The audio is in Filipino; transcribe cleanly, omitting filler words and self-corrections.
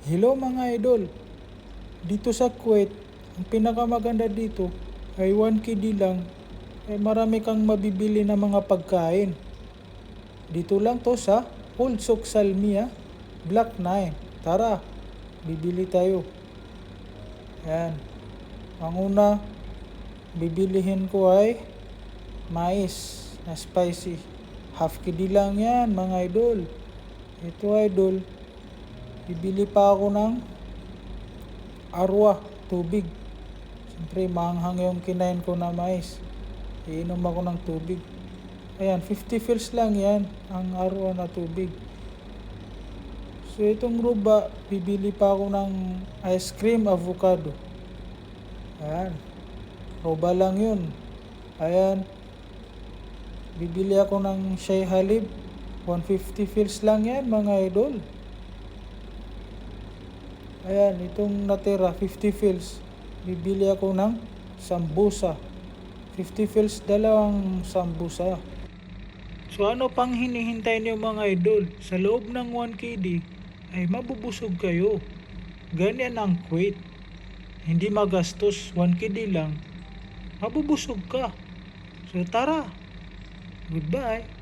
Hello mga idol, dito sa Kuwait, ang pinakamaganda dito ay 1 KD lang, ay marami kang mabibili na mga pagkain. Dito lang to sa Old Souk Salmiya, Block 9. Tara, bibili tayo. Ayan, ang una, bibilihin ko ay mais na spicy. Half KD lang yan mga idol. Ito idol, bibili pa ako ng arwa, tubig. Siyempre, maanghang yung kinain ko na mais. Iinom ako ng tubig. Ayan, 50 fils lang yan, ang arwa na tubig. So, itong ruba, bibili pa ako ng ice cream avocado. Ayan, ruba lang yun. Ayan, bibili ako ng Shai Halib. 150 fils lang yan, mga idol. Ayan, itong natira, 50 fils. Bibili ako ng sambusa. 50 fils, dalawang sambusa. So ano pang hinihintay niyo mga idol? Sa loob ng 1 KD ay mabubusog kayo. Ganyan ang Kuwait. Hindi magastos, 1 KD lang. Mabubusog ka. So tara, goodbye.